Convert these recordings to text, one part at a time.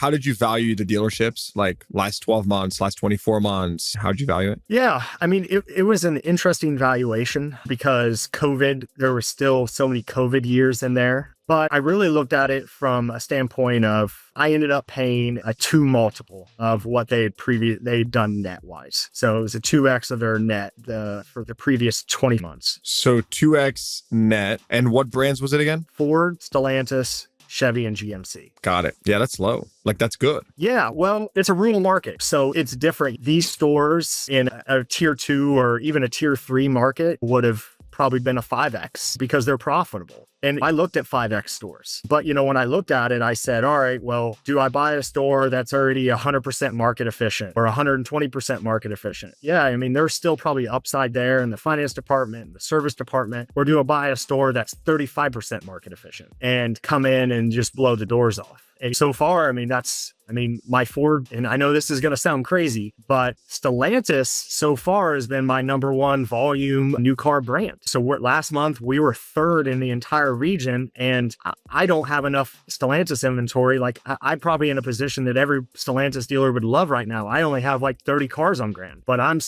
How did you value the dealerships? Like last 12 months, last 24 months? How did you value it? Yeah, I mean, it was an interesting valuation because COVID, there were still so many COVID years in there. But I really looked at it from a standpoint of I ended up paying a 2 multiple of what they'd done net wise. So it was a 2x of their net for the previous 20 months. So 2x net. And what brands was it again? Ford, Stellantis, Chevy, and GMC. Got it. Yeah, that's low. Like, that's good. Yeah, well, it's a rural market, so it's different. These stores in a tier 2 or even a tier 3 market would have probably been a 5x because they're profitable. And I looked at 5x stores. But, when I looked at it, I said, all right, well, do I buy a store that's already 100% market efficient or 120% market efficient? Yeah, I mean, there's still probably upside there in the finance department, the service department. Or do I buy a store that's 35% market efficient and come in and just blow the doors off? And so far, I mean, my Ford, and I know this is going to sound crazy, but Stellantis so far has been my number 1 volume new car brand. So last month, we were 3rd in the entire region, and I don't have enough Stellantis inventory. Like, I'm probably in a position that every Stellantis dealer would love right now. I only have like 30 cars on Grand, but I'm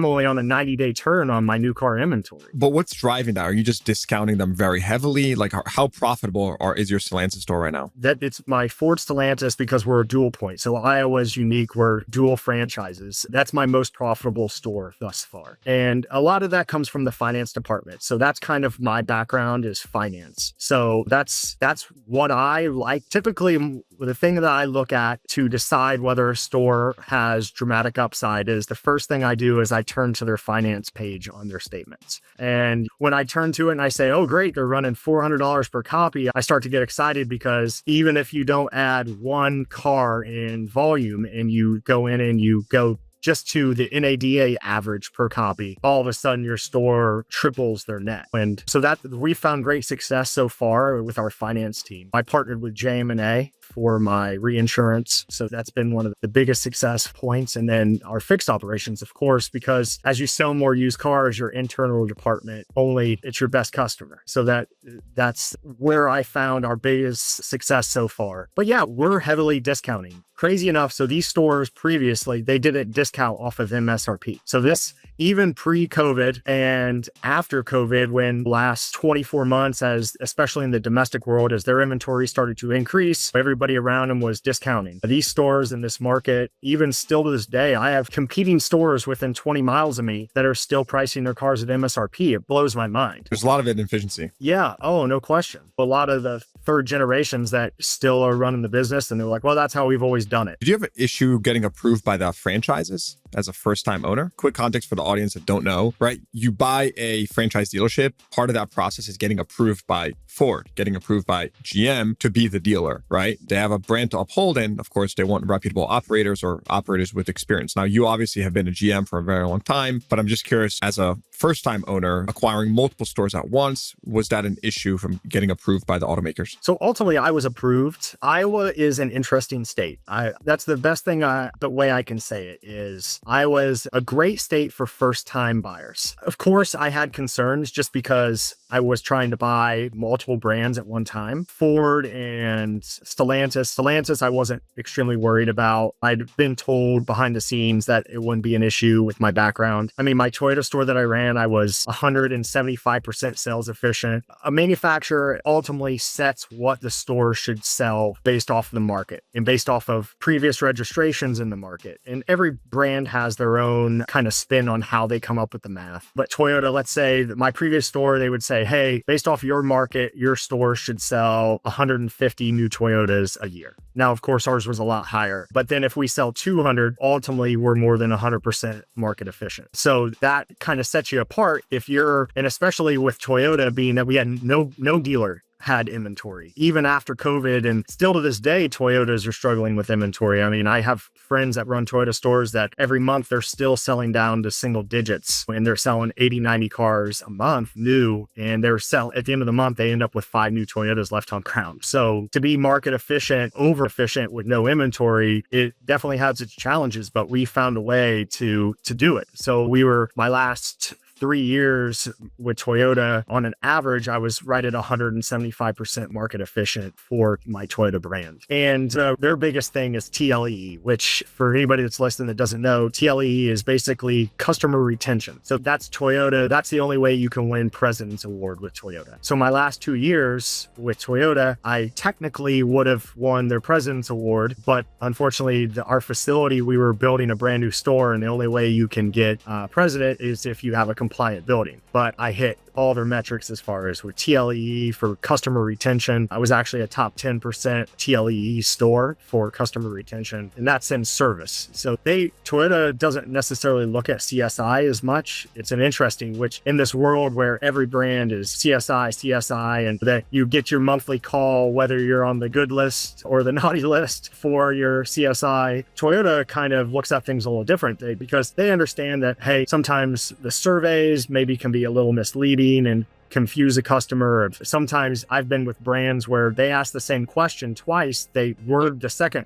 only on a 90-day turn on my new car inventory. But what's driving that? Are you just discounting them very heavily? Like, how profitable is your Stellantis store right now? That it's my Ford Stellantis because we're a dual point. So Iowa's unique. We're dual franchises. That's my most profitable store thus far. And a lot of that comes from the finance department. So that's kind of my background is finance. So that's what I like. Typically, the thing that I look at to decide whether a store has dramatic upside is the first thing I do is I turn to their finance page on their statements. And when I turn to it and I say, oh, great, they're running $400 per copy, I start to get excited because even if you don't add one car in volume and you go in and you go just to the NADA average per copy, all of a sudden your store triples their net. And so that we found great success so far with our finance team. I partnered with JM&A for my reinsurance. So that's been one of the biggest success points. And then our fixed operations, of course, because as you sell more used cars, your internal department it's your best customer. So that's where I found our biggest success so far. But yeah, we're heavily discounting. Crazy enough, so these stores previously, they didn't discount off of MSRP. So this, even pre-COVID and after COVID, when last 24 months, especially in the domestic world, as their inventory started to increase, everybody around them was discounting. These stores in this market, even still to this day, I have competing stores within 20 miles of me that are still pricing their cars at MSRP. It blows my mind. There's a lot of inefficiency. Yeah. Oh, no question. A lot of the third generations that still are running the business, and they're like, well, that's how we've always done it. Did you have an issue getting approved by the franchises as a first-time owner? Quick context for the audience that don't know, right? You buy a franchise dealership. Part of that process is getting approved by Ford, getting approved by GM to be the dealer, right? They have a brand to uphold, and of course, they want reputable operators or operators with experience. Now, you obviously have been a GM for a very long time, but I'm just curious, as a first-time owner acquiring multiple stores at once, was that an issue from getting approved by the automakers? So ultimately, I was approved. Iowa is an interesting state. That's the best thing, the way I can say it is Iowa is a great state for first-time buyers. Of course, I had concerns just because I was trying to buy multiple brands at one time. Ford and Stellantis. Stellantis, I wasn't extremely worried about. I'd been told behind the scenes that it wouldn't be an issue with my background. I mean, my Toyota store that I ran, I was 175% sales efficient. A manufacturer ultimately sets what the store should sell based off the market and based off of previous registrations in the market. And every brand has their own kind of spin on how they come up with the math. But Toyota, let's say that my previous store, they would say, hey, based off your market, your store should sell 150 new Toyotas a year. Now, of course, ours was a lot higher. But then if we sell 200, ultimately, we're more than 100% market efficient. So that kind of sets you apart and especially with Toyota being that we had no dealer had inventory. Even after COVID, and still to this day, Toyotas are struggling with inventory. I mean, I have friends that run Toyota stores that every month they're still selling down to single digits, and they're selling 80, 90 cars a month new, and at the end of the month, they end up with 5 new Toyotas left on ground. So to be market efficient, over efficient with no inventory, it definitely has its challenges, but we found a way to do it. So my last 3 years with Toyota, on an average, I was right at 175% market efficient for my Toyota brand. And their biggest thing is TLE, which for anybody that's listening that doesn't know, TLE is basically customer retention. So that's Toyota. That's the only way you can win President's Award with Toyota. So my last 2 years with Toyota, I technically would have won their President's Award, but unfortunately, our facility, we were building a brand new store, and the only way you can get President is if you have a compliant building. But I hit all their metrics as far as with TLE for customer retention. I was actually a top 10% TLE store for customer retention, and that's in service. So Toyota doesn't necessarily look at CSI as much. It's an interesting, which in this world where every brand is CSI, and that you get your monthly call, whether you're on the good list or the naughty list for your CSI, Toyota kind of looks at things a little different because they understand that, hey, sometimes the surveys maybe can be a little misleading and confuse a customer. Sometimes I've been with brands where they ask the same question twice. They word the second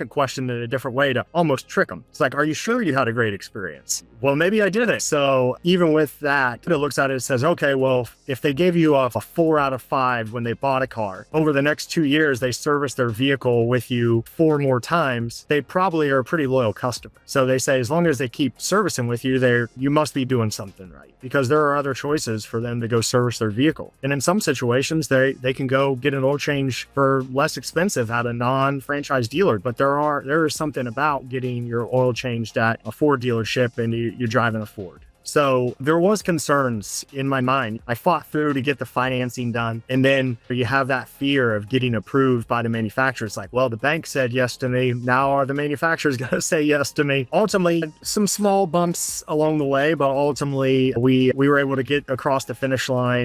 question in a different way to almost trick them. It's like, are you sure you had a great experience? Well, maybe I didn't. So even with that, it looks at it and says, okay, well, if they gave you a 4 out of 5 when they bought a car, over the next 2 years, they service their vehicle with you 4 more times, they probably are a pretty loyal customer. So they say, as long as they keep servicing with you, you must be doing something right, because there are other choices for them to go service their vehicle. And in some situations, they can go get an oil change for less expensive at a non-franchise dealer. But there is something about getting your oil changed at a Ford dealership and you're driving a Ford. So there was concerns in my mind. I fought through to get the financing done. And then you have that fear of getting approved by the manufacturer. It's like, well, the bank said yes to me. Now are the manufacturers going to say yes to me? Ultimately, some small bumps along the way, but ultimately we were able to get across the finish line.